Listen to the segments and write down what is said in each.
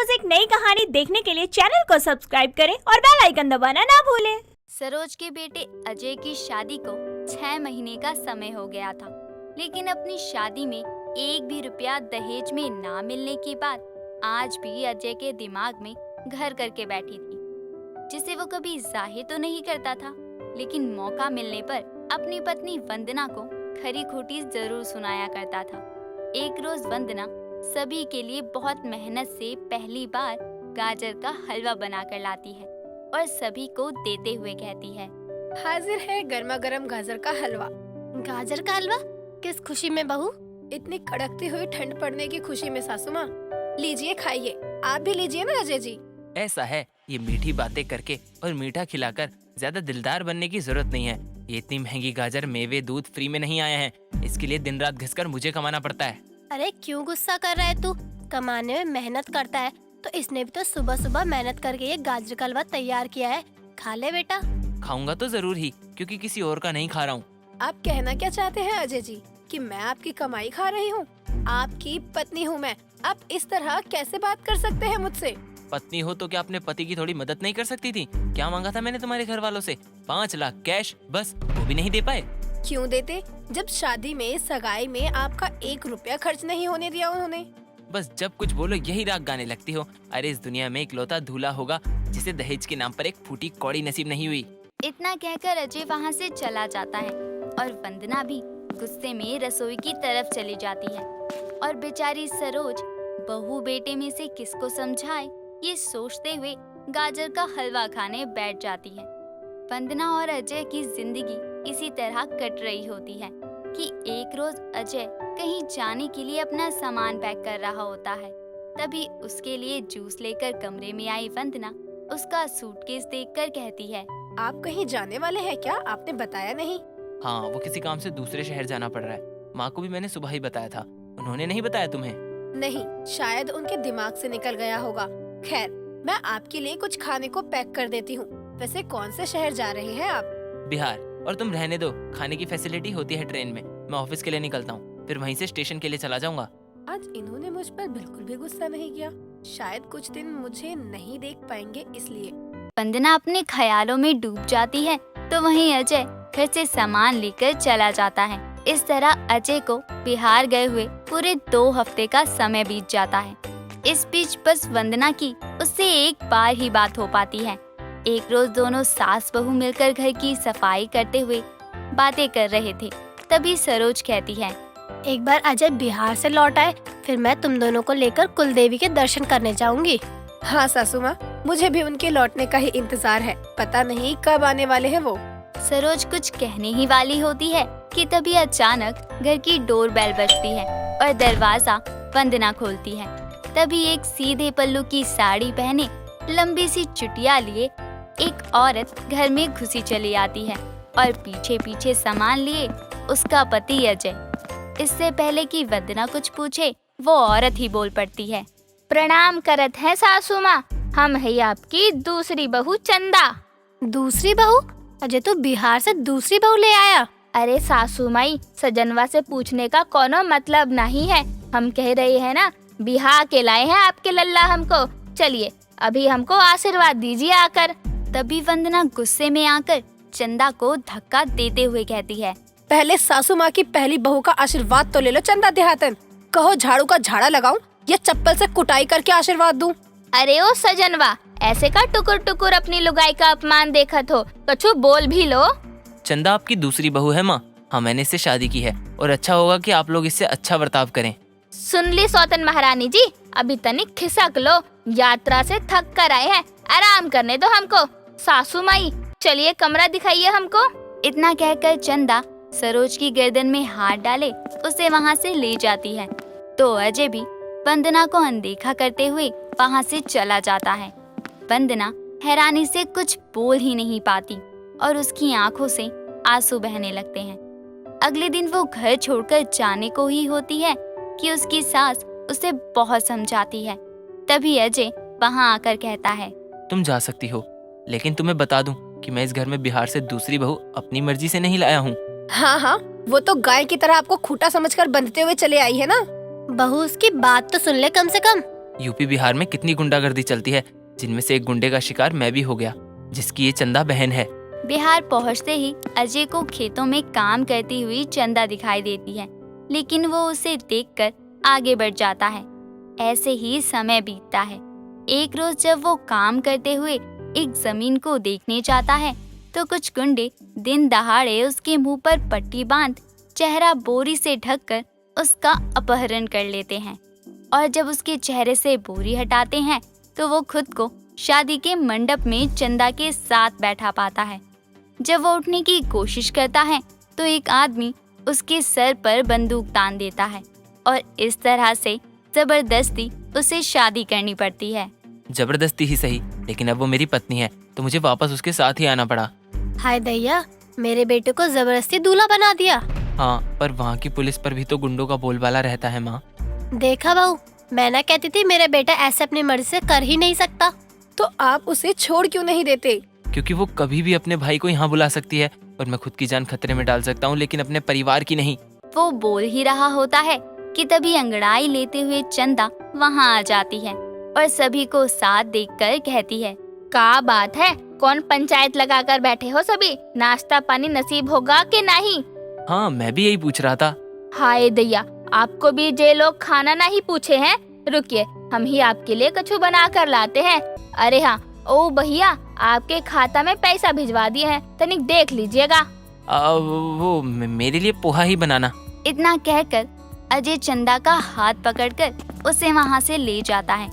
रोज एक नई कहानी देखने के लिए चैनल को सब्सक्राइब करें और बेल आइकन दबाना ना भूलें। सरोज के बेटे अजय की शादी को 6 महीने का समय हो गया था, लेकिन अपनी शादी में एक भी रुपया दहेज में ना मिलने की बात आज भी अजय के दिमाग में घर करके बैठी थी, जिसे वो कभी जाहिर तो नहीं करता था, लेकिन मौका मिलने पर अपनी पत्नी वंदना को खरी खोटी जरूर सुनाया करता था। एक रोज वंदना सभी के लिए बहुत मेहनत से पहली बार गाजर का हलवा बनाकर लाती है और सभी को देते हुए कहती है, हाजिर है गर्मा गर्म गाजर का हलवा। गाजर का हलवा? किस खुशी में बहू? इतनी कड़कती हुई ठंड पड़ने की खुशी में सासू माँ। लीजिए खाइए, आप भी लीजिए ना अजय जी। ऐसा है, ये मीठी बातें करके और मीठा खिलाकर ज्यादा दिलदार बनने की जरूरत नहीं है। ये इतनी महंगी गाजर, मेवे, दूध फ्री में नहीं आए हैं। इसके लिए दिन रात घिसकर मुझे कमाना पड़ता है। अरे क्यों गुस्सा कर रहा है तू? कमाने में मेहनत करता है तो इसने भी तो सुबह सुबह मेहनत करके ये गाजर का हलवा तैयार किया है। खा ले बेटा। खाऊंगा तो जरूर ही, क्योंकि किसी और का नहीं खा रहा हूँ। आप कहना क्या चाहते हैं अजय जी कि मैं आपकी कमाई खा रही हूँ? आपकी पत्नी हूँ मैं। आप इस तरह कैसे बात कर सकते हैं मुझसे? पत्नी हो तो क्या अपने पति की थोड़ी मदद नहीं कर सकती थी? क्या मांगा था मैंने तुम्हारे घर वालों से? 5 लाख कैश, बस वो भी नहीं दे पाए। क्यों देते, जब शादी में सगाई में आपका 1 रुपया खर्च नहीं होने दिया उन्होंने। बस जब कुछ बोलो यही राग गाने लगती हो। अरे इस दुनिया में इकलौता दूल्हा होगा जिसे दहेज के नाम पर एक फूटी कौड़ी नसीब नहीं हुई। इतना कहकर अजय वहाँ से चला जाता है और वंदना भी गुस्से में रसोई की तरफ चली जाती है और बेचारी सरोज बहू बेटे में से किसको समझाए ये सोचते हुए गाजर का हलवा खाने बैठ जाती है। वंदना और अजय की जिंदगी इसी तरह कट रही होती है कि एक रोज अजय कहीं जाने के लिए अपना सामान पैक कर रहा होता है। तभी उसके लिए जूस लेकर कमरे में आई वंदना उसका सूटकेस देखकर कहती है, आप कहीं जाने वाले हैं क्या? आपने बताया नहीं। हाँ, वो किसी काम से दूसरे शहर जाना पड़ रहा है। माँ को भी मैंने सुबह ही बताया था। उन्होंने नहीं बताया तुम्हें? नहीं, शायद उनके दिमाग से निकल गया होगा। खैर, मैं आपके लिए कुछ खाने को पैक कर देती हूँ। वैसे कौन से शहर जा रहे हैं आप? बिहार। और तुम रहने दो, खाने की फैसिलिटी होती है ट्रेन में। मैं ऑफिस के लिए निकलता हूँ, फिर वहीं से स्टेशन के लिए चला जाऊंगा। आज इन्होंने मुझ पर बिल्कुल भी गुस्सा नहीं किया। शायद कुछ दिन मुझे नहीं देख पाएंगे इसलिए। वंदना अपने ख्यालों में डूब जाती है तो वहीं अजय घर से सामान लेकर चला जाता है। इस तरह अजय को बिहार गए हुए पूरे 2 हफ्ते का समय बीत जाता है। इस बीच बस वंदना की उससे एक बार ही बात हो पाती है। एक रोज दोनों सास बहू मिलकर घर की सफाई करते हुए बातें कर रहे थे। तभी सरोज कहती है, एक बार अजय बिहार से लौट आए फिर मैं तुम दोनों को लेकर कुलदेवी के दर्शन करने जाऊंगी। हाँ सासू माँ, मुझे भी उनके लौटने का ही इंतजार है। पता नहीं कब आने वाले हैं वो। सरोज कुछ कहने ही वाली होती है कि तभी अचानक घर की डोरबेल बजती है और दरवाजा वंदना खोलती है। तभी एक सीधे पल्लू की साड़ी पहने लंबी सी चुटिया लिए एक औरत घर में घुसी चली आती है और पीछे पीछे सामान लिए उसका पति अजय। इससे पहले कि वंदना कुछ पूछे वो औरत ही बोल पड़ती है, प्रणाम करत है सासू माँ, हम है आपकी दूसरी बहू चंदा। दूसरी बहू? अजय तो बिहार से दूसरी बहू ले आया। अरे सासू माई, सजनवा से पूछने का कोनो मतलब नहीं है। हम कह रहे हैं ना, बिहार के लाए हैं आपके लल्ला हमको। चलिए अभी हमको आशीर्वाद दीजिए आकर। तभी वंदना गुस्से में आकर चंदा को धक्का देते हुए कहती है, पहले सासू माँ की पहली बहू का आशीर्वाद तो ले लो चंदा देहातन। कहो झाड़ू का झाड़ा लगाऊं या चप्पल से कुटाई करके आशीर्वाद दूं? अरे ओ सजनवा, ऐसे का टुकुर टुकुर अपनी लुगाई का अपमान देखत हो, कछु बोल भी लो। चंदा आपकी दूसरी बहू है माँ। हाँ, मैंने इससे शादी की है और अच्छा होगा कि आप लोग इससे अच्छा बर्ताव करें। सुन ली सौतन महारानी जी, अभी तनिक खिसक लो। यात्रा से थक कर आए हैं, आराम करने दो हमको। सासू माई चलिए कमरा दिखाइए हमको। इतना कहकर चंदा सरोज की गर्दन में हाथ डाले उसे वहाँ से ले जाती है तो अजय भी वंदना को अनदेखा करते हुए वहाँ से चला जाता है। वंदना हैरानी से कुछ बोल ही नहीं पाती और उसकी आंखों से आंसू बहने लगते हैं। अगले दिन वो घर छोड़कर जाने को ही होती है कि उसकी सास उसे बहुत समझाती है। तभी अजय वहाँ आकर कहता है, तुम जा सकती हो, लेकिन तुम्हें बता दूं कि मैं इस घर में बिहार से दूसरी बहू अपनी मर्जी से नहीं लाया हूँ। हाँ हाँ, वो तो गाय की तरह आपको खूंटा समझकर बंधते हुए चले आई है ना। बहू उसकी बात तो सुन ले कम से कम। यूपी बिहार में कितनी गुंडागर्दी चलती है, जिनमें से एक गुंडे का शिकार मैं भी हो गया, जिसकी ये चंदा बहन है। बिहार पहुंचते ही अजय को खेतों में काम करती हुई चंदा दिखाई देती है, लेकिन वो उसे देखकर आगे बढ़ जाता है। ऐसे ही समय बीतता है। एक रोज जब वो काम करते हुए एक जमीन को देखने जाता है तो कुछ गुंडे दिन दहाड़े उसके मुंह पर पट्टी बांध चेहरा बोरी से ढककर उसका अपहरण कर लेते हैं, और जब उसके चेहरे से बोरी हटाते हैं तो वो खुद को शादी के मंडप में चंदा के साथ बैठा पाता है। जब वो उठने की कोशिश करता है तो एक आदमी उसके सर पर बंदूक तान देता है और इस तरह से जबरदस्ती उसे शादी करनी पड़ती है। जबरदस्ती ही सही, लेकिन अब वो मेरी पत्नी है तो मुझे वापस उसके साथ ही आना पड़ा। हाय दैया, मेरे बेटे को जबरदस्ती दूल्हा बना दिया। हाँ, पर वहाँ की पुलिस पर भी तो गुंडों का बोलबाला रहता है माँ। देखा बहू, मैं ना कहती थी मेरा बेटा ऐसे अपनी मर्जी से कर ही नहीं सकता। तो आप उसे छोड़ क्यों नहीं देते? क्योंकि वो कभी भी अपने भाई को यहाँ बुला सकती है और मैं खुद की जान खतरे में डाल सकता हूँ, लेकिन अपने परिवार की नहीं। वो बोल ही रहा होता है कि तभी अंगड़ाई लेते हुए चंदा वहाँ आ जाती है और सभी को साथ देखकर कहती है, का बात है, कौन पंचायत लगाकर बैठे हो सभी? नाश्ता पानी नसीब होगा कि नहीं? हाँ, मैं भी यही पूछ रहा था। हाय दैया, आपको भी जे लोग खाना नहीं पूछे हैं। रुकिए, हम ही आपके लिए कछु बना कर लाते हैं। अरे हाँ, ओ भैया, आपके खाता में पैसा भिजवा दिए हैं, तनिक देख लीजिएगा। वो मेरे लिए पोहा ही बनाना। इतना कहकर अजय चंदा का हाथ पकड़कर उसे वहाँ से ले जाता है।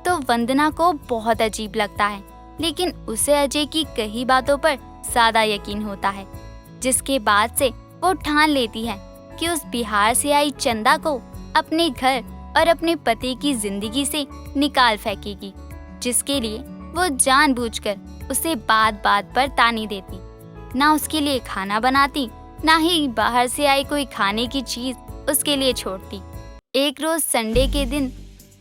तो वंदना को बहुत अजीब लगता है, लेकिन उसे अजय की कई बातों पर ज्यादा यकीन होता है, जिसके बाद से वो ठान लेती है कि उस बिहार से आई चंदा को अपने घर और अपने पति की जिंदगी से निकाल फेंकेगी, जिसके लिए वो जानबूझकर उसे बात बात पर तानी देती, ना उसके लिए खाना बनाती, ना ही बाहर से आई कोई खाने की चीज उसके लिए छोड़ती। एक रोज संडे के दिन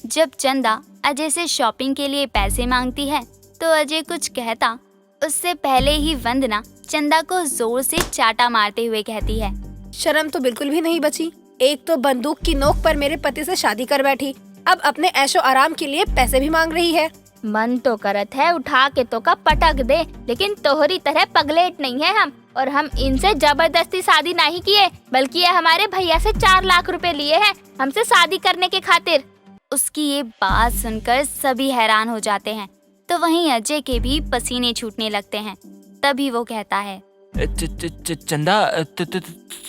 जब चंदा अजय से शॉपिंग के लिए पैसे मांगती है तो अजय कुछ कहता उससे पहले ही वंदना चंदा को जोर से चाटा मारते हुए कहती है, शर्म तो बिल्कुल भी नहीं बची। एक तो बंदूक की नोक पर मेरे पति से शादी कर बैठी, अब अपने ऐशो आराम के लिए पैसे भी मांग रही है। मन तो करत है उठा के तो का पटक दे, लेकिन तोहरी तरह पगलेट नहीं है हम, और हम इनसे जबरदस्ती शादी नहीं किए, बल्कि ये हमारे भैया से 4 लाख रुपए लिए हैं हमसे शादी करने के खातिर। उसकी ये बात सुनकर सभी हैरान हो जाते हैं, तो वहीं अजय के भी पसीने छूटने लगते हैं। तभी वो कहता है, चंदा,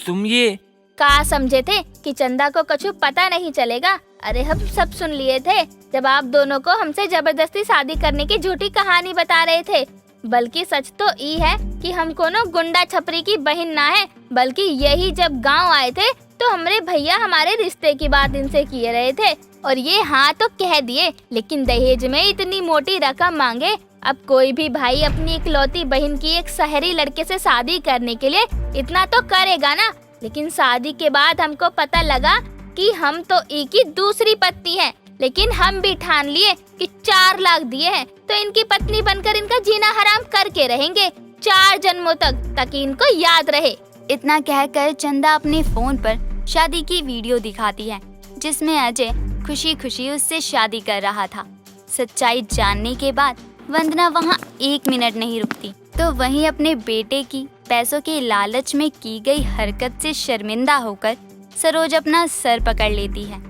तुम ये का समझे थे कि चंदा को कछु पता नहीं चलेगा? अरे हम सब सुन लिए थे जब आप दोनों को हमसे जबरदस्ती शादी करने की झूठी कहानी बता रहे थे। बल्कि सच तो ये है कि हम कोनो गुंडा छपरी की बहन ना है, बल्कि यही जब गांव आए थे तो हमारे भैया हमारे रिश्ते की बात इनसे किए रहे थे, और ये हाँ तो कह दिए, लेकिन दहेज में इतनी मोटी रकम मांगे। अब कोई भी भाई अपनी इकलौती बहन की एक शहरी लड़के से शादी करने के लिए इतना तो करेगा ना, लेकिन शादी के बाद हमको पता लगा कि हम तो एक ही दूसरी पत्नी है, लेकिन हम भी ठान लिए कि 4 लाख दिए हैं तो इनकी पत्नी बनकर इनका जीना हराम करके रहेंगे 4 जन्मों तक, ताकि इनको याद रहे। इतना कहकर चंदा अपने फोन पर शादी की वीडियो दिखाती है, जिसमें अजय खुशी खुशी उससे शादी कर रहा था। सच्चाई जानने के बाद वंदना वहाँ 1 मिनट नहीं रुकती, तो वहीं अपने बेटे की पैसों के लालच में की गई हरकत से शर्मिंदा होकर सरोज अपना सर पकड़ लेती है,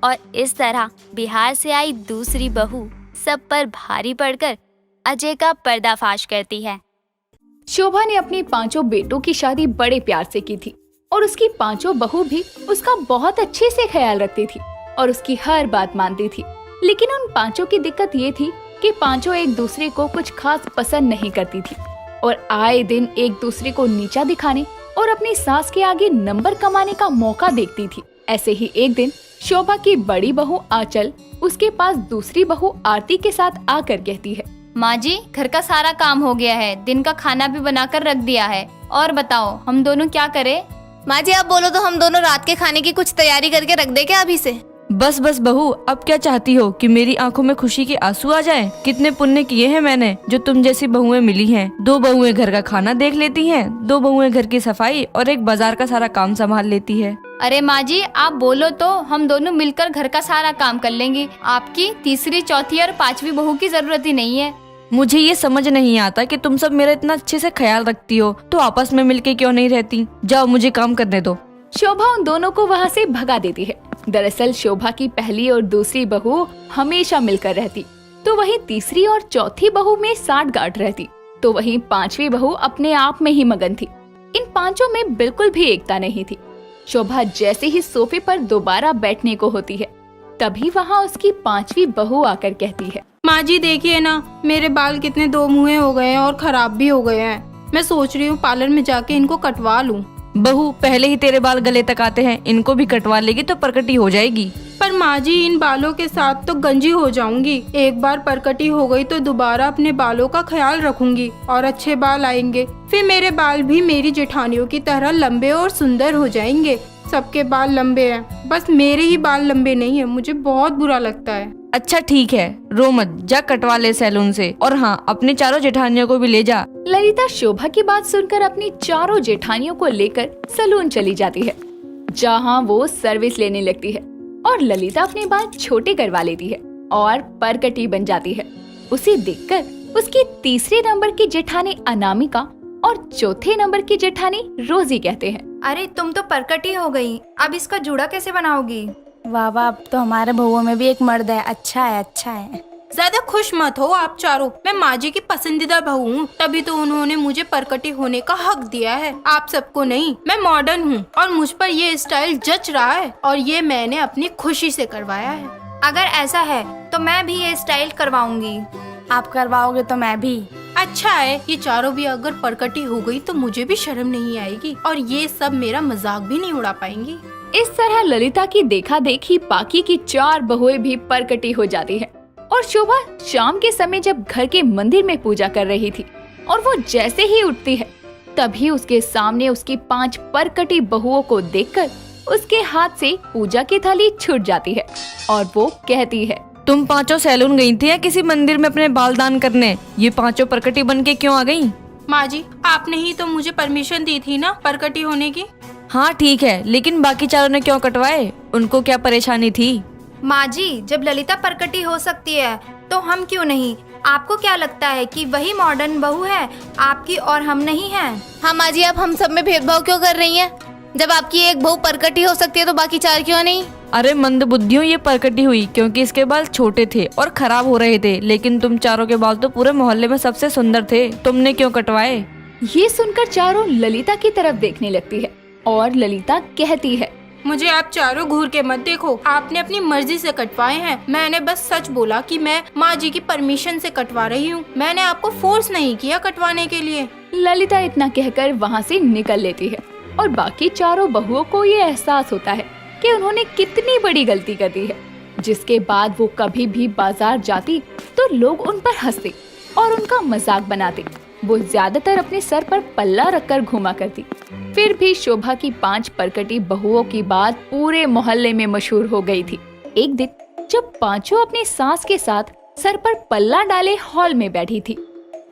और इस तरह बिहार से आई दूसरी बहू सब पर भारी पड़कर अजय का पर्दाफाश करती है। शोभा ने अपने 5 बेटों की शादी बड़े प्यार से की थी, और उसकी 5 बहू भी उसका बहुत अच्छे से ख्याल रखती थी और उसकी हर बात मानती थी। लेकिन उन 5 की दिक्कत ये थी कि 5 एक दूसरे को कुछ खास पसंद नहीं करती थी और आए दिन एक दूसरे को नीचा दिखाने और अपनी सास के आगे नंबर कमाने का मौका देखती थी। ऐसे ही एक दिन शोभा की बड़ी बहू आंचल उसके पास दूसरी बहू आरती के साथ आकर कहती है, माँ जी, घर का सारा काम हो गया है, दिन का खाना भी बनाकर रख दिया है, और बताओ हम दोनों क्या करें? माँ जी, आप बोलो तो हम दोनों रात के खाने की कुछ तैयारी करके रख दे क्या अभी से? बस बस बहू, अब क्या चाहती हो कि मेरी आंखों में खुशी के आंसू आ जाएं? कितने पुण्य किए हैं मैंने जो तुम जैसी बहुएं मिली हैं। 2 बहुएं घर का खाना देख लेती हैं, 2 बहुएं घर की सफाई और 1 बाजार का सारा काम संभाल लेती है। अरे माँ जी, आप बोलो तो हम दोनों मिलकर घर का सारा काम कर लेंगे। आपकी तीसरी, चौथी और पांचवी बहू की जरूरत ही नहीं है। मुझे ये समझ नहीं आता कि तुम सब मेरा इतना अच्छे से ख्याल रखती हो तो आपस में मिलके क्यों नहीं रहती। जाओ मुझे काम करने दो। शोभा उन दोनों को वहाँ से भगा देती है। दरअसल शोभा की पहली और दूसरी बहू हमेशा मिलकर रहती, तो वहीं तीसरी और चौथी बहू में साठगांठ रहती, तो वहीं पांचवी बहू अपने आप में ही मगन थी। इन पांचों में बिल्कुल भी एकता नहीं थी। शोभा जैसे ही सोफे पर दोबारा बैठने को होती है, तभी वहाँ उसकी पांचवी बहू आकर कहती है, माँ जी देखिए ना, मेरे बाल कितने दो मुँहे हो गए हैं और खराब भी हो गए हैं। मैं सोच रही हूँ पार्लर में जाके इनको कटवा लूँ। बहू, पहले ही तेरे बाल गले तक आते हैं, इनको भी कटवा लेगी तो परकटी हो जाएगी। पर माँ जी इन बालों के साथ तो गंजी हो जाऊंगी। एक बार परकटी हो गई तो दोबारा अपने बालों का ख्याल रखूंगी और अच्छे बाल आएंगे। फिर मेरे बाल भी मेरी जेठानियों की तरह लंबे और सुंदर हो जाएंगे। सबके बाल लंबे हैं, बस मेरे ही बाल लंबे नहीं है। मुझे बहुत बुरा लगता है। अच्छा ठीक है, रो मत, जा कटवा ले सैलून से। और हाँ, अपनी चारों जेठानियों को भी ले जा। ललिता शोभा की बात सुनकर अपनी चारों जेठानियों को लेकर सैलून चली जाती है, जहाँ वो सर्विस लेने लगती है और ललिता अपने बाल छोटे करवा लेती है और परकटी बन जाती है। उसे देखकर उसकी तीसरे नंबर की जेठानी अनामिका और चौथे नंबर की जेठानी रोजी कहते हैं, अरे तुम तो परकटी हो गई, अब इसका जूड़ा कैसे बनाओगी? वाह वाह, अब तो हमारे बहुओं में भी एक मर्द है। अच्छा है, अच्छा है। ज्यादा खुश मत हो आप चारों। मैं माँ जी की पसंदीदा बहू हूँ, तभी तो उन्होंने मुझे परकटी होने का हक दिया है, आप सबको नहीं। मैं मॉडर्न हूँ और मुझ पर ये स्टाइल जच रहा है और ये मैंने अपनी खुशी से करवाया है। अगर ऐसा है तो मैं भी ये स्टाइल करवाऊंगी। आप करवाओगे तो मैं भी। अच्छा है, ये चारों भी अगर परकटी हो गई तो मुझे भी शर्म नहीं आएगी और ये सब मेरा मजाक भी नहीं उड़ा पाएंगी। इस तरह ललिता की देखा देखी बाकी की चार बहुएं भी परकटी हो जाती है। और शोभा शाम के समय जब घर के मंदिर में पूजा कर रही थी और वो जैसे ही उठती है, तभी उसके सामने उसकी 5 परकटी बहुओं को देखकर उसके हाथ से पूजा की थाली छूट जाती है और वो कहती है, तुम पांचों सैलून गई थी या किसी मंदिर में अपने बाल दान करने? ये पांचों परकटी बन के क्यों आ गयी? माँ जी, आपने ही तो मुझे परमिशन दी थी ना परकटी होने की। हाँ ठीक है, लेकिन बाकी चारों ने क्यों कटवाए? उनको क्या परेशानी थी? माँ जी, जब ललिता परकटी हो सकती है तो हम क्यों नहीं? आपको क्या लगता है कि वही मॉडर्न बहू है आपकी और हम नहीं हैं? हाँ माँ जी, आप हम सब में भेदभाव क्यों कर रही हैं? जब आपकी एक बहू परकटी हो सकती है तो बाकी 4 क्यों नहीं? अरे मंद बुद्धियों, ये परकटी हुई क्योंकि इसके बाल छोटे थे और खराब हो रहे थे, लेकिन तुम चारों के बाल तो पूरे मोहल्ले में सबसे सुंदर थे, तुमने क्यों कटवाए? ये सुनकर चारों ललिता की तरफ देखने लगती है और ललिता कहती है, मुझे आप चारों घूर के मत देखो, आपने अपनी मर्जी से कटवाए हैं। मैंने बस सच बोला कि मैं माँ जी की परमिशन से कटवा रही हूँ, मैंने आपको फोर्स नहीं किया कटवाने के लिए। ललिता इतना कहकर वहाँ से निकल लेती है और बाकी चारों बहुओं को ये एहसास होता है कि उन्होंने कितनी बड़ी गलती कर दी है, जिसके बाद वो कभी भी बाजार जाती तो लोग उन पर हंसते और उनका मजाक बनाते। वो ज्यादातर अपने सर पर पल्ला रखकर घूमा करती। फिर भी शोभा की 5 परकटी बहुओं की बात पूरे मोहल्ले में मशहूर हो गई थी। एक दिन जब पांचों अपनी सास के साथ सर पर पल्ला डाले हॉल में बैठी थी,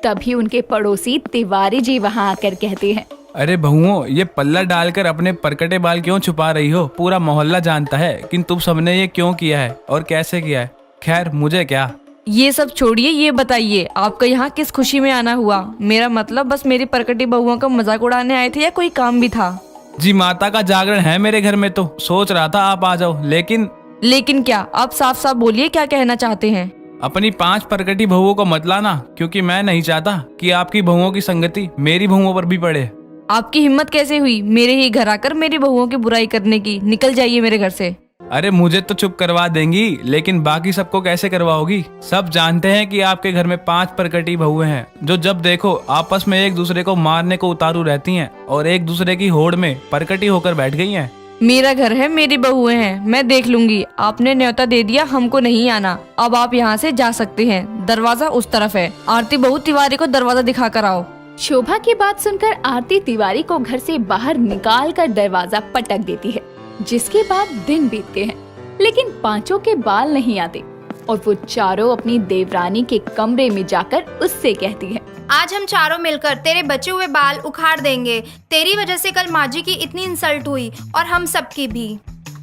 तभी उनके पड़ोसी तिवारी जी वहाँ आकर कहते हैं, अरे बहुओं, ये पल्ला डालकर अपने परकटे बाल क्यों छुपा रही हो? पूरा मोहल्ला जानता है कि तुम सबने ये क्यों किया है और कैसे किया है। खैर मुझे क्या। ये सब छोड़िए, ये बताइए आपका यहाँ किस खुशी में आना हुआ? मेरा मतलब बस मेरी परकटी बहुओं का मजाक उड़ाने आए थे या कोई काम भी था? जी माता का जागरण है मेरे घर में, तो सोच रहा था आप आ जाओ। लेकिन क्या? आप साफ साफ बोलिए, क्या कहना चाहते हैं? अपनी 5 परकटी बहुओं को मत लाना, क्योंकि मैं नहीं चाहता कि आपकी बहुओं की संगति मेरी बहुओं पर भी पड़े। आपकी हिम्मत कैसे हुई मेरे ही घर आकर मेरी बहुओं की बुराई करने की? निकल जाइए मेरे घर से। अरे मुझे तो चुप करवा देंगी, लेकिन बाकी सबको कैसे करवाओगी? सब जानते हैं कि आपके घर में 5 परकटी बहुएं हैं, जो जब देखो आपस में एक दूसरे को मारने को उतारू रहती हैं और एक दूसरे की होड़ में परकटी होकर बैठ गई हैं। मेरा घर है, मेरी बहुएं हैं, मैं देख लूंगी। आपने न्योता दे दिया, हमको नहीं आना। अब आप यहाँ से जा सकते हैं, दरवाजा उस तरफ है। आरती बहू, तिवारी को दरवाजा दिखा कर आओ। शोभा की बात सुनकर आरती तिवारी को घर से बाहर निकाल कर दरवाजा पटक देती है, जिसके बाद दिन बीतते हैं, लेकिन पांचों के बाल नहीं आते और वो चारों अपनी देवरानी के कमरे में जाकर उससे कहती है, आज हम चारों मिलकर तेरे बचे हुए बाल उखाड़ देंगे। तेरी वजह से कल माजी की इतनी इंसल्ट हुई और हम सबकी भी।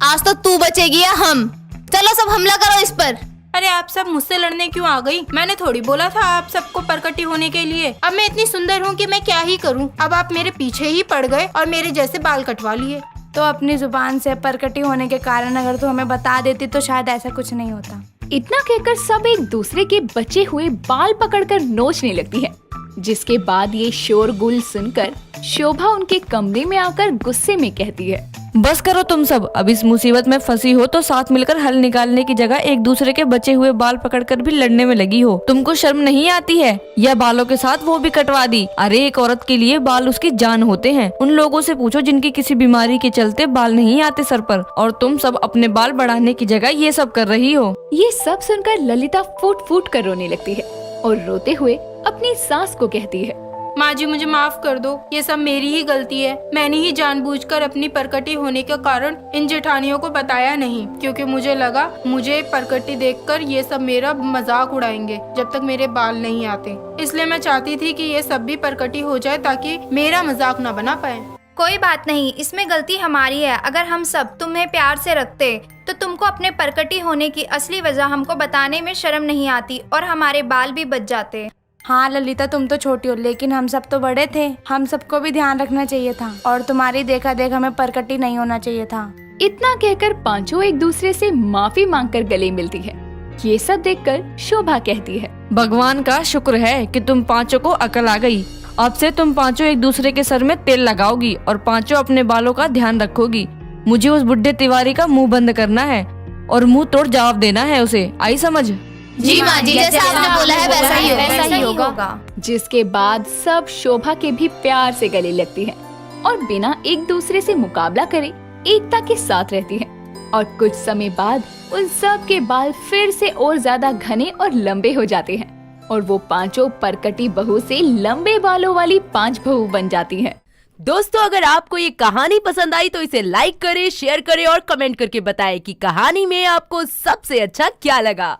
आज तो तू बचेगी या हम? चलो सब हमला करो इस पर। अरे आप सब मुझसे लड़ने क्यों आ गई? मैंने थोड़ी बोला था आप सबको परकटी होने के लिए। अब मैं इतनी सुंदर हूँ कि मैं क्या ही करूँ। अब आप मेरे पीछे ही पड़ गए और मेरे जैसे बाल कटवा लिए। तो अपनी जुबान से परकटी होने के कारण अगर तू हमें बता देती तो शायद ऐसा कुछ नहीं होता। इतना कहकर सब एक दूसरे के बचे हुए बाल पकड़कर नोचने लगती है, जिसके बाद ये शोरगुल सुनकर शोभा उनके कमरे में आकर गुस्से में कहती है, बस करो तुम सब। अब इस मुसीबत में फंसी हो तो साथ मिलकर हल निकालने की जगह एक दूसरे के बचे हुए बाल पकड़कर भी लड़ने में लगी हो। तुमको शर्म नहीं आती है? या बालों के साथ वो भी कटवा दी। अरे एक औरत के लिए बाल उसकी जान होते हैं। उन लोगों से पूछो जिनकी किसी बीमारी के चलते बाल नहीं आते सर पर, और तुम सब अपने बाल बढ़ाने की जगह ये सब कर रही हो। ये सब सुनकर ललिता फूट फूट कर रोने लगती है और रोते हुए अपनी सास को कहती है, माँ जी मुझे माफ कर दो, ये सब मेरी ही गलती है। मैंने ही जानबूझकर अपनी परकटी होने के कारण इन जेठानियों को बताया नहीं, क्योंकि मुझे लगा मुझे परकटी देखकर ये सब मेरा मजाक उड़ाएंगे जब तक मेरे बाल नहीं आते। इसलिए मैं चाहती थी कि ये सब भी परकटी हो जाए ताकि मेरा मजाक न बना पाए। कोई बात नहीं, इसमें गलती हमारी है। अगर हम सब तुम्हें प्यार से रखते तो तुमको अपने परकटी होने की असली वजह हमको बताने में शर्म नहीं आती और हमारे बाल भी बच जाते। हाँ ललिता, तुम तो छोटी हो लेकिन हम सब तो बड़े थे। हम सबको भी ध्यान रखना चाहिए था और तुम्हारी देखा देख हमें परकटी नहीं होना चाहिए था। इतना कहकर पांचों एक दूसरे से माफी मांगकर गले मिलती है। ये सब देखकर शोभा कहती है, भगवान का शुक्र है कि तुम पांचों को अकल आ गई। अब से तुम पांचों एक दूसरे के सर में तेल लगाओगी और पांचों अपने बालों का ध्यान रखोगी। मुझे उस बुढ़े तिवारी का मुंह बंद करना है और मुंह तोड़ जवाब देना है उसे। आई समझ? जी माँ जी, जैसा आपने बोला है वैसा ही होगा। जिसके बाद सब शोभा के भी प्यार से गले लगती है और बिना एक दूसरे से मुकाबला करे एकता के साथ रहती है। और कुछ समय बाद उन सब के बाल फिर से और ज्यादा घने और लंबे हो जाते हैं और वो पांचों परकटी बहू से लंबे बालों वाली 5 बहू बन जाती हैं। दोस्तों अगर आपको ये कहानी पसंद आई तो इसे लाइक करें, शेयर करें और कमेंट करके बताएं कि कहानी में आपको सबसे अच्छा क्या लगा।